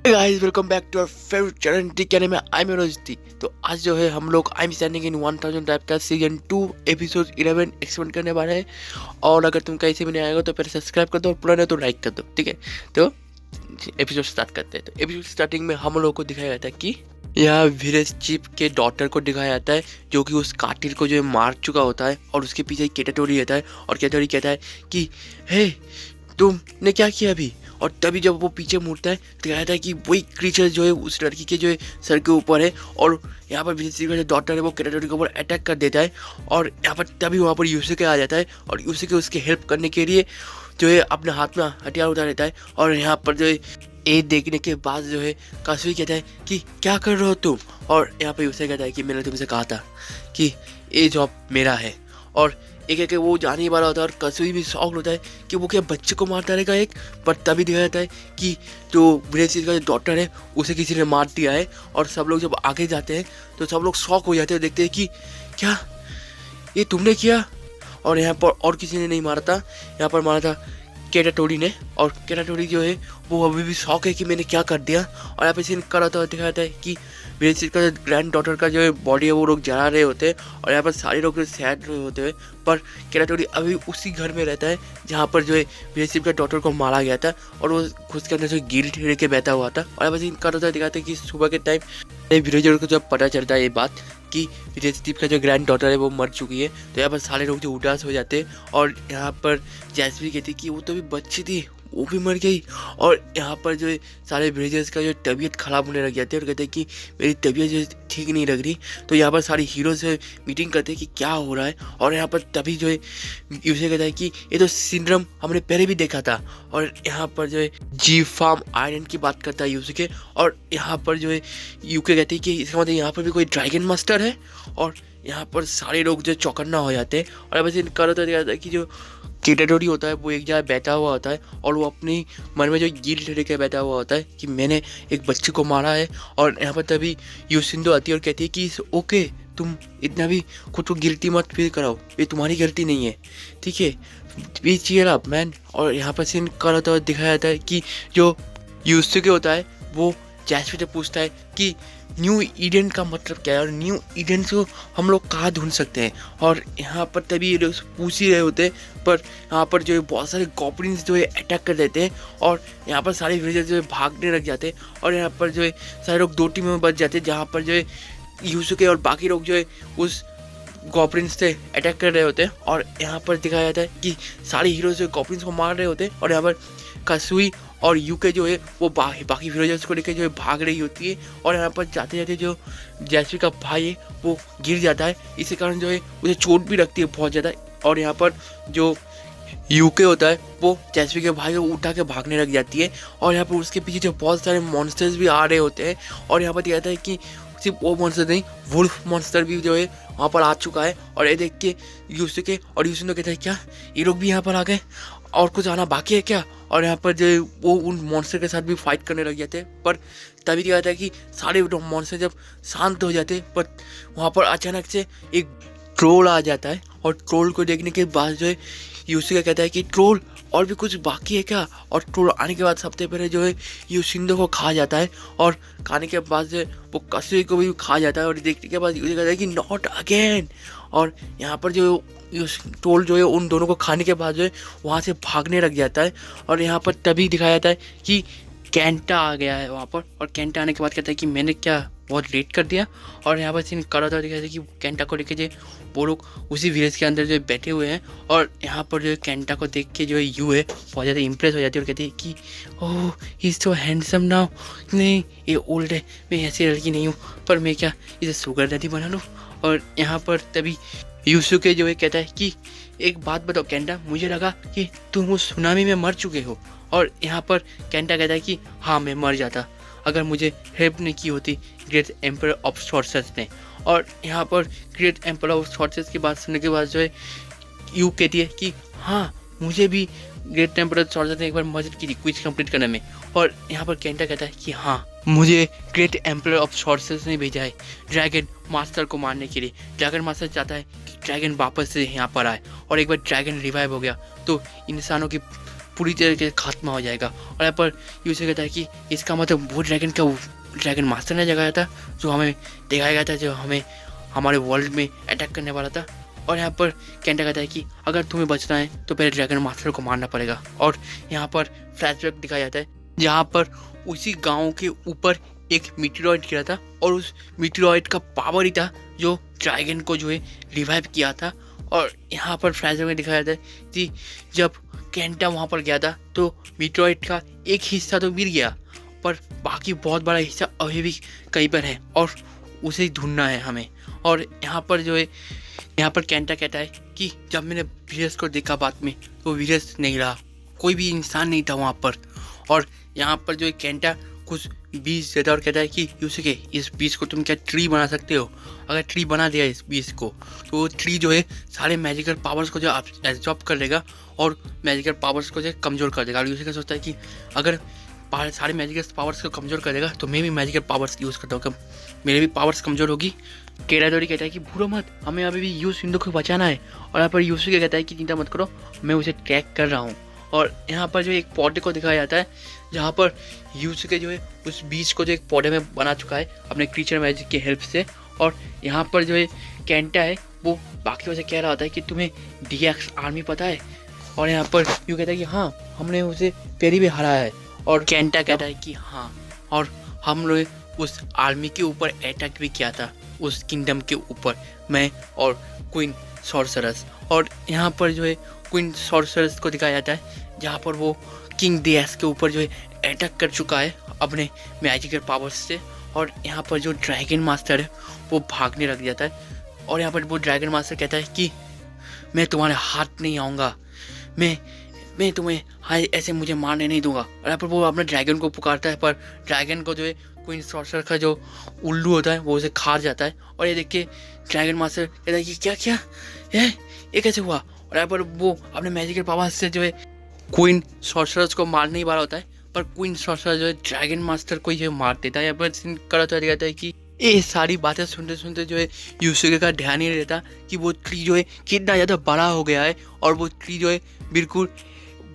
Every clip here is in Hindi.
Guys welcome back to our favourite channel टी कहने में आई एम रोजती। तो आज जो है हम लोग I am standing in 1000 type का सीजन 2 एपिसोड 11 एक्सपेंड करने वाले हैं। और अगर तुम कहीं से भी नहीं आएगा तो पहले सब्सक्राइब कर दो और पुराने तो लाइक कर दो, ठीक है। तो एपिसोड स्टार्ट करते हैं। तो एपिसोड स्टार्टिंग में हम लोग को दिखाया जाता है कि यह विलेज चीफ के डॉटर को दिखाया जाता है जो कि उस कातिल को जो है मार चुका होता है। और उसके पीछे कैटाटोरी रहता है और कैटाटोरी कहता है कि हे तुमने क्या किया अभी। और तभी जब वो पीछे मुड़ता है तो कहता है कि वही क्रीचर जो है उस लड़की के जो है सर के ऊपर है। और यहाँ पर विलेज चीफ का जो डॉटर है वो कैटाटोरी के ऊपर अटैक कर देता है। और यहाँ पर तभी वहाँ पर यूसुके आ जाता है और यूसुके उसके हेल्प करने के लिए जो है अपने हाथ में हथियार उठा लेता है। और यहाँ पर जो है ये देखने के बाद जो है कासुई कहता है कि क्या कर रहे हो तुम। और यहाँ पे यूसुके कहता है कि मैंने तुमसे कहा था कि ये जॉब मेरा है। और एक एक वो जाने ही वाला होता है और कासुई भी शॉक होता है कि वो क्या बच्चे को मार डालेगा एक। पर तभी दिखाया जाता है कि जो विलेज चीफ का जो डॉटर है उसे किसी ने मार दिया है। और सब लोग जब आगे जाते हैं तो सब लोग शॉक हो जाते हैं, देखते हैं कि क्या ये तुमने किया। और यहाँ पर और किसी ने नहीं मारा था, यहाँ पर मारा था कैटाटोरी ने। और कैटाटोरी जो है वो अभी भी शौक है कि मैंने क्या कर दिया। और यहाँ पे सीन कर रहा था दिखाया जाता है कि विलेज चीफ का जो ग्रैंड डॉटर का जो है बॉडी है वो लोग जला रहे होते हैं। और यहाँ पर सारे लोग सैड रहे होते हैं। पर कैटाटोरी अभी उसी घर में रहता है जहाँ पर जो है विलेज चीफ का डॉटर को मारा गया था। और वो खुद के अंदर जो गिल्ट रह के बैठा हुआ था। और यहाँ पर सीन कर रहा था दिखाते हैं कि सुबह के टाइम विलेजर को जब पता चलता है ये बात कि विलेज चीफ का जो ग्रैंड डॉटर है वो मर चुकी है, तो यहाँ पर सारे लोग जो उदास हो जाते हैं। और यहाँ पर जैस्मी कहती है कि वो तो भी बच्ची थी, वो भी मर गई। और यहाँ पर जो है सारे विलेजर्स का जो तबीयत ख़राब होने लग जाते हैं और कहते हैं कि मेरी तबीयत जो ठीक नहीं लग रही। तो यहाँ पर सारे हीरो से मीटिंग करते हैं कि क्या हो रहा है। और यहाँ पर तभी जो है यूसे कहता है कि ये तो सिंड्रोम हमने पहले भी देखा था। और यहाँ पर जो है जी फार्म आयरन की बात करता है यूके। और यहाँ पर जो है यूके कहते हैं कि इसका मतलब यहाँ पर भी कोई ड्रैगन मास्टर है। और यहाँ पर सारे लोग जो चौकन्ना हो जाते हैं। और बस इनका होता है कि जो कैटाटोरी होता है वो एक जगह बैठा हुआ होता है और वो अपनी मन में जो गिल्ट लेके बैठा हुआ होता है कि मैंने एक बच्चे को मारा है। और यहाँ पर तभी यूसिंदो आती है और कहती है कि ओके तुम इतना भी खुद को गिल्टी मत फील कराओ, ये तुम्हारी गलती नहीं है, ठीक है, बी चीयर अप मैन। और यहाँ पर सीन कर होता है दिखाया जाता है कि जो यूसुके होता है वो जैस्मिन से पूछता है कि न्यू ईडन का मतलब क्या है और न्यू ईडन को हम लोग कहाँ ढूंढ सकते हैं। और यहाँ पर तभी ये लोग पूछ ही रहे होते हैं। पर यहाँ पर जो है बहुत सारे गॉब्लिन्स जो है अटैक कर देते हैं। और यहाँ पर सारे विलेजर्स जो है भागने लग जाते हैं। और यहाँ पर जो है सारे लोग दो टीमों में बच जाते हैं जहाँ पर जो है यूसुके और बाकी लोग जो है उस गॉब्लिन्स से अटैक कर रहे होते हैं। और यहाँ पर दिखाया जाता है कि सारे हीरो जो गॉब्लिन्स को मार रहे होते हैं। और यहाँ पर कासुई और यूके जो है वो बाकी विलेजर्स को लेकर जो है भाग रही होती है। और यहाँ पर जाते जाते जो जैस्मी का भाई है वो गिर जाता है, इसी कारण जो है उसे चोट भी लगती है बहुत ज़्यादा। और यहाँ पर जो यूके होता है वो जैस्मी के भाई को उठा के भागने लग जाती है। और यहाँ पर उसके पीछे जो बहुत सारे मॉन्स्टर्स भी आ रहे होते हैं। और यहाँ पर दिखाता है कि सिर्फ वो मॉन्स्टर नहीं, वुल्फ मॉन्स्टर भी जो है वहाँ पर आ चुका है। और ये देख के यूसुके और यूसिंदो कहता है क्या ये लोग भी यहाँ पर आ गए और कुछ आना बाकी है क्या। और यहाँ पर जो वो उन मॉन्स्टर के साथ भी फाइट करने लग जाते हैं। पर तभी क्या होता है कि सारे मॉन्स्टर जब शांत हो जाते हैं पर वहाँ पर अचानक से एक ट्रोल आ जाता है। और ट्रोल को देखने के बाद जो है यूसिका कहता है कि ट्रोल और भी कुछ बाकी है क्या। और ट्रोल आने के बाद सबसे पहले जो है यूसिंदो को खा जाता है। और खाने के बाद जो है वो कासुई को भी खा जाता है। और देखने के बाद यूसिका कहता है कि नॉट अगेन। और यहाँ पर जो ट्रोल जो है उन दोनों को खाने के बाद जो है वहाँ से भागने लग जाता है। और यहाँ पर तभी दिखाया जाता है कि कैंटा आ गया है वहाँ पर। और कैंटा आने के बाद कहता है कि मैंने क्या बहुत लेट कर दिया। और यहाँ पर सीन करा था दिखाया था कि कैंटा को लेके जो वो लोग उसी विलेज के अंदर जो बैठे हुए हैं। और यहाँ पर जो कैंटा को देख के जो है यू है बहुत ज़्यादा इंप्रेस हो जाती है और कहती है कि oh he is so handsome now. नहीं ये ओल्ड है, मैं ऐसी लड़की नहीं हूँ, पर मैं क्या इसे शुगर डैडी बना लूँ। और यहाँ पर तभी यूसुके जो है कहता है कि एक बात बताओ कैंटा, मुझे लगा कि तुम उस सुनामी में मर चुके हो। और यहाँ पर कैंटा कहता है कि हाँ मैं मर जाता अगर मुझे हेल्प नहीं की होती ग्रेट एम्पर ऑफ सॉर्सर्स ने। और यहाँ पर ग्रेट एम्पर ऑफ सॉर्सर्स की बात सुनने के बाद जो है यू कहती है कि हाँ मुझे भी ग्रेट एम्पर ऑफ सॉर्सर्स ने एक बार मदद की थी क्विज कंप्लीट करने में। और यहाँ पर कैंटा कहता है कि हाँ मुझे ग्रेट एम्पर ऑफ सॉर्सर्स ने भेजा है ड्रैगन मास्टर को मारने के लिए। ड्रैगन मास्टर चाहता है कि ड्रैगन वापस से यहाँ पर आए। और एक बार ड्रैगन रिवाइव हो गया तो इंसानों की पूरी तरीके से खत्म हो जाएगा। और यहाँ पर यूसे कहता है कि इसका मतलब वो ड्रैगन मास्टर ने जगाया था, जो हमें दिखाया गया था, जो हमें हमारे वर्ल्ड में अटैक करने वाला था। और यहाँ पर केंटा कहता है कि अगर तुम्हें बचना है तो पहले ड्रैगन मास्टर को मारना पड़ेगा। और यहाँ पर फ्लैशबैक दिखाया जाता है जहाँ पर उसी गांव के ऊपर एक मीटेरॉइड गिरा था, और उस मीटेरॉइड का पावर ही था जो ड्रैगन को जो है रिवाइव किया था। और यहाँ पर फ्लैशबैक में दिखाया जाता है कि जब केंटा वहाँ पर गया था तो मीटेरॉइड का एक हिस्सा तो गिर गया, पर बाकी बहुत बड़ा हिस्सा अभी भी कहीं पर है और उसे ढूंढना है हमें। और यहाँ पर जो है यहाँ पर केंटा कहता है कि जब मैंने वीरस को देखा बाद में तो वीरस नहीं रहा, कोई भी इंसान नहीं था वहाँ पर। और यहाँ पर जो है केंटा कुछ बीज देता है और कहता है कि यूसुके इस बीज को तुम क्या ट्री बना सकते हो? अगर ट्री बना दिया इस बीज को तो वो ट्री जो है सारे मैजिकल पावर्स को जो एब्जॉर्ब कर लेगा और मैजिकल पावर्स को जो कमज़ोर कर देगा। और यूसुके सोचता है कि अगर सारे मैजिकल पावर्स को कमज़ोर कर देगा तो मैं भी मैजिकल पावर्स यूज़ करता हूँ, मेरे भी पावर्स कमज़ोर होगी। केराडोरी कहता है कि भूलो मत, हमें अभी भी यूज सिंधु को बचाना है। और यहाँ पर यूसुके कहता है कि चिंता मत करो, मैं उसे ट्रैक कर रहा हूँ। और यहाँ पर जो एक पौधे को दिखाया जाता है जहाँ पर यूसुके जो है उस बीज को जो एक पौधे में बना चुका है अपने क्रीचर मैजिक की हेल्प से। और यहाँ पर जो है केंटा है वो बाकियों से कह रहा होता है कि तुम्हें DX आर्मी पता है? और यहाँ पर यूँ कहता है कि हाँ, हमने उसे पहले भी हराया है। और केंटा कहता है कि हाँ, और हम लोग उस आर्मी के ऊपर अटैक भी किया था, उस किंगडम के ऊपर, मैं और क्वीन सॉर्सरस। और यहाँ पर जो है क्वीन सॉर्सरस को दिखाया जाता है जहाँ पर वो किंग DX के ऊपर जो है अटैक कर चुका है अपने मैजिकल पावर्स से। और यहाँ पर जो ड्रैगन मास्टर है वो भागने लग जाता है। और यहाँ पर वो ड्रैगन मास्टर कहता है कि मैं तुम्हारे हाथ नहीं आऊँगा, मैं तुम्हें ऐसे मुझे मारने नहीं दूंगा। और यहाँ पर वो अपने ड्रैगन को पुकारता है, पर ड्रैगन को जो है क्वीन सॉर्सर का जो उल्लू होता है वो उसे खा जाता है। और ये देख के ड्रैगन मास्टर कहता है कि क्या ये कैसे हुआ? और यहाँ पर वो अपने मैजिकल पावर से जो है क्वीन सॉर्सरर्स को मारने ही वाला होता है, पर क्वीन सॉर्सरर जो है ड्रैगन मास्टर को ये मार देता है। यहाँ पर सीन करता जाता है कि ये सारी बातें सुनते सुनते जो है यूसुके का ध्यान ही रहता कि वो ट्री जो है कितना ज़्यादा बड़ा हो गया है, और वो ट्री जो है बिल्कुल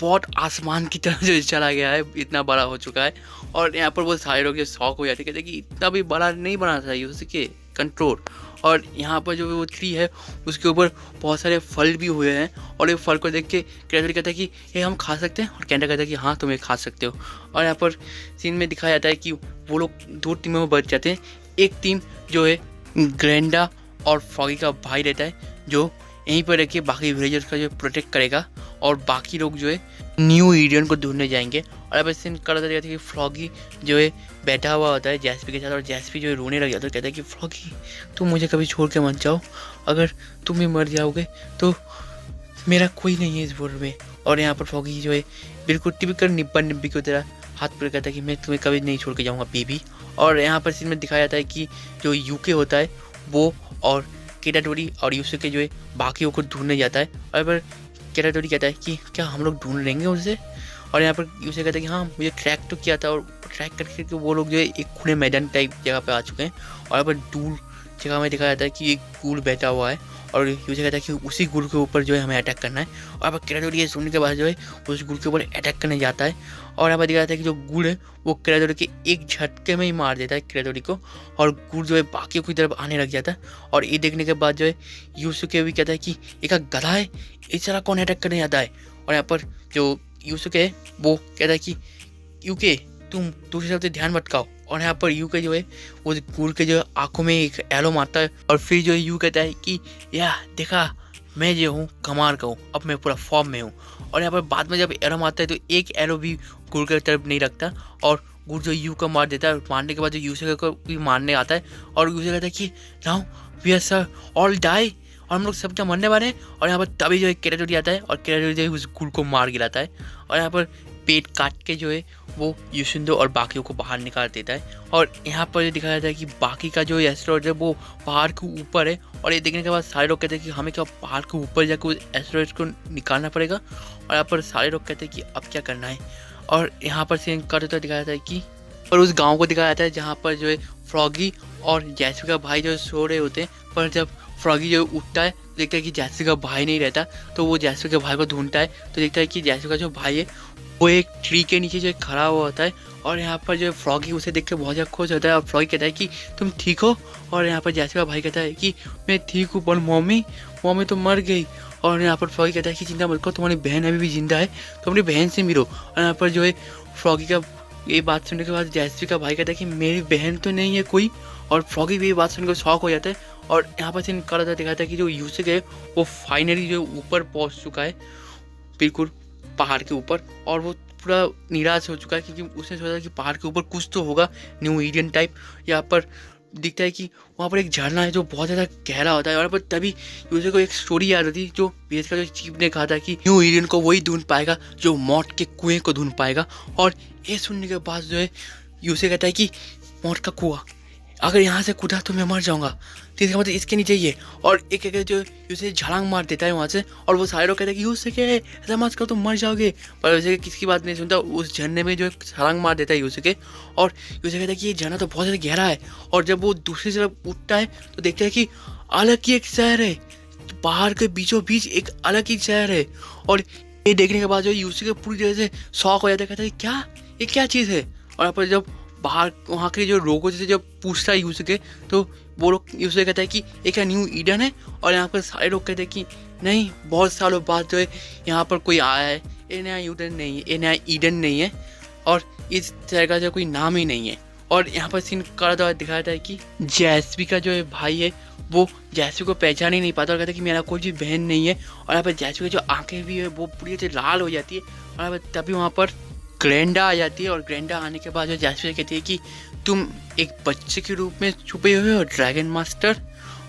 बहुत आसमान की तरफ जो चला गया है, इतना बड़ा हो चुका है। और यहाँ पर वो सारे लोग जो शौक हो जाते, कहते कि इतना भी बड़ा नहीं बनाना चाहिए उसके कंट्रोल। और यहाँ पर जो वो ट्री है उसके ऊपर बहुत सारे फल भी हुए हैं, और ये फल को देख के क्रेडर कहता है कि ये हम खा सकते हैं? और केंटा कहता है कि हाँ, तुम ये खा सकते हो। और यहाँ पर सीन में दिखाया जाता है कि वो लोग 2 टीमों में बच जाते हैं। एक टीम जो है ग्रैंडा और फ्रॉगी का भाई रहता है जो यहीं पर रह के बाकी विलेजर्स का जो प्रोटेक्ट करेगा, और बाकी लोग जो है न्यू ईडन को ढूंढने जाएंगे। और अब सीन करता जाता है कि फ्रॉगी जो है बैठा हुआ होता है जैस्पी के साथ, और जैस्पी जो है रोने लग जाता है, कहता है कि फ्रॉगी तुम मुझे कभी छोड़ के मत जाओ, अगर तुम भी मर जाओगे तो मेरा कोई नहीं है इस वर्ल्ड में। और यहाँ पर फ्रॉगी जो है बिल्कुल टिपिकल निब्बी की तरह हाथ पर कहता है कि मैं तुम्हें कभी नहीं छोड़ के जाऊँगा बेबी। और यहाँ पर सीन में दिखाया जाता है कि जो यूके होता है वो और केटाडोरी और यूसुके जो है बाकियों को ढूंढने जाता है। और यहाँ पर केटाडोरी कहता है कि क्या हम लोग ढूंढ लेंगे उसे? और यहाँ पर यूसुके कहता है कि हाँ, मुझे ट्रैक तो किया था, और ट्रैक करके वो लोग जो है एक खुले मैदान टाइप जगह पे आ चुके हैं। और यहाँ पर दूर जगह में दिखाया जाता है कि एक गुल बैठा हुआ है, और यूसुके कहता है कि उसी गुल के ऊपर जो है हमें अटैक करना है। और यहाँ पर केटाडोरी ये सुनने के बाद जो है उस गुल के ऊपर अटैक करने जाता है। और यहाँ पर दिखाया जाता है कि जो गुल है वो केटाडोरी के एक झटके में ही मार देता है केटाडोरी को, और गुल जो है बाकियों की तरफ आने लग जाता है। और ये देखने के बाद जो है यूसुके भी कहता है कि एक गधा है, इस तरह कौन अटैक करने जाता है? और यहाँ पर जो यूसुके है वो कहता है कि यूके तुम दूसरी तरफ से ध्यान भटकाओ। और यहाँ पर यूके जो है वो गुल के जो आंखों में एक एरो मारता है, और फिर जो है यू कहता है कि या देखा, मैं जो हूँ कमाल का हूँ, अब मैं पूरा फॉर्म में हूँ। और यहाँ पर बाद में जब एरो मारता है तो एक एरो भी गुल की तरफ नहीं रखता, और गुल जो यू को मार देता है। मारने के बाद जो यूसुके को भी मारने आता है, और यूसुके कहता है कि now we are sir all die, और हम लोग सब क्या मरने वाले हैं। और यहाँ पर तभी जो है केटाडोरी आता है, और केटाडोरी जो है उस गुल को मार गिराता है। और यहाँ पर पेट काट के जो है वो यूशिंदो और बाकियों को बाहर निकाल देता है। और यहाँ पर दिखाया जाता है कि बाकी का जो एस्टेरॉयड है वो पहाड़ के ऊपर है, और ये देखने के बाद सारे लोग कहते हैं कि हमें क्या पहाड़ के ऊपर जाकर उस एस्टेरॉयड को निकालना पड़ेगा। और यहाँ पर सारे लोग कहते हैं कि अब क्या करना है। और यहाँ पर सीन करते दिखाया जाता है कि और उस गाँव को दिखाया जाता है जहाँ पर जो है फ्रॉगी और जैस्पी का भाई जो सो रहे होते हैं, पर जब फ्रॉगी जो उठता है देखता है कि जैस्पी का भाई नहीं रहता, तो वो जैस्पी के भाई को ढूंढता है, तो देखता है कि जैस्पी का जो भाई है वो एक ट्री के नीचे जो खड़ा हुआ होता है और यहाँ पर जो फ्रॉगी उसे देख के बहुत ज़्यादा खुश होता है और फ्रॉगी कहता है कि तुम ठीक हो। और यहाँ पर जैसे का भाई कहता है कि मैं ठीक हूँ, पर मम्मी तो मर गई। और यहाँ पर फ्रॉगी कहता है कि चिंता मत करो, तुम्हारी बहन अभी भी जिंदा है, तो अपनी बहन से मिलो। और यहाँ पर जो है फ्रॉगी का ये बात सुनने के बाद जैस्वी का भाई कहता है कि मेरी बहन तो नहीं है कोई। और फ्रॉगी भी ये बात सुनकर शॉक हो जाता है। और यहाँ पर सीन कर दिखाता है कि जो यूसुक है वो फाइनली जो ऊपर पहुँच चुका है, बिल्कुल पहाड़ के ऊपर। और वो पूरा निराश हो चुका है क्योंकि उसने सोचा कि पहाड़ के ऊपर कुछ तो होगा न्यू ईडन टाइप। यहाँ पर दिखता है कि वहाँ पर एक झरना है जो बहुत ज़्यादा गहरा होता है। और पर तभी यूजर को एक स्टोरी याद आती जो बीएस का जो चीफ ने कहा था कि न्यू ईडन को वही ढूंढ पाएगा जो मौत के कुएं को ढूंढ पाएगा। और ये सुनने के बाद जो है यूसे कहता है कि मौत का कुआं, अगर यहाँ से कूदा तो मैं मर जाऊंगा, तो इसका मतलब इसके नीचे ही है। और एक जो यूसे छलांग मार देता है वहाँ से। और वो सारे लोग कहते हैं कि यूसे क्या है, ऐसा मत करो तुम मर जाओगे। पर यूसे किसकी बात नहीं सुनता, उस झरने में जो छलांग मार देता है यूसे के। और यूसे कहता है कि ये झरना तो बहुत ज़्यादा गहरा है। और जब वो दूसरी तरफ उठता है तो देखता है कि अलग ही एक शहर है, पहाड़ के बीचों बीच एक अलग ही शहर है। और ये देखने के बाद जो यूसे के पूरी तरह से शॉक हो जाता है, कहता है क्या ये क्या चीज़ है। और यहाँ पर जब बाहर वहाँ के जो लोगों से जब पूछता है यूसे के, तो वो लोग यूसे कहता है कि एक न्यू ईडन है। और यहाँ पर सारे लोग कहते हैं कि नहीं, बहुत सालों बाद जो है यहाँ पर कोई आया है, ये नया ईडन नहीं है, ये नया ईडन नहीं है, और इस तरह का जो कोई नाम ही नहीं है। और यहाँ पर सीन कर द्वारा दिखाया था कि जैस्वी का जो भाई है वो जैस्वी को पहचान ही नहीं पाता और कहता है कि मेरा कोई भी बहन नहीं है। और यहाँ पर जैस्वी की जो आंखें भी है वो पूरी तरह लाल हो जाती है। और यहाँ पर तभी वहाँ पर ग्रैंडा आ जाती है। और ग्रैंडा आने के बाद जो जैस्वी कहती है कि तुम एक बच्चे के रूप में छुपे हुए हो ड्रैगन मास्टर।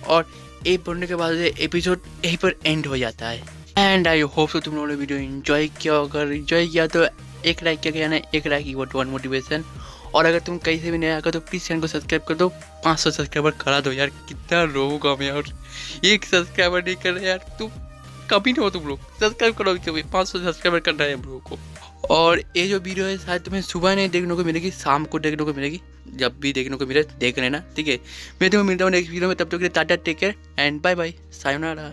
और ये पढ़ने के बाद एपिसोड यहीं पर एंड हो जाता है। एंड आई होप तो तुम लोगों ने वीडियो एंजॉय किया। अगर एंजॉय किया तो एक लाइक किया ना, एक लाइक इक्वल टू 1 मोटिवेशन। और अगर तुम कहीं से भी नया आकर तो प्लीज़ चैनल को सब्सक्राइब कर दो। 500 सब्सक्राइबर करा दो यार, कितना लोगों का मैं यार एक सब्सक्राइबर नहीं कर रहे यार, तुम कभी नहीं हो, तुम लोग सब्सक्राइब करो कभी। 500 सब्सक्राइबर करना है हम लोगों को। और ये जो वीडियो है शायद तुम्हें सुबह नहीं देखने को मिलेगी, शाम को देखने को मिलेगी। जब भी देखने को मिले देख लेना, ठीक है। मैं तुम्हें मिलता हूँ नेक्स्ट वीडियो में, तब तक के लिए tata, take care and bye bye, sayonara.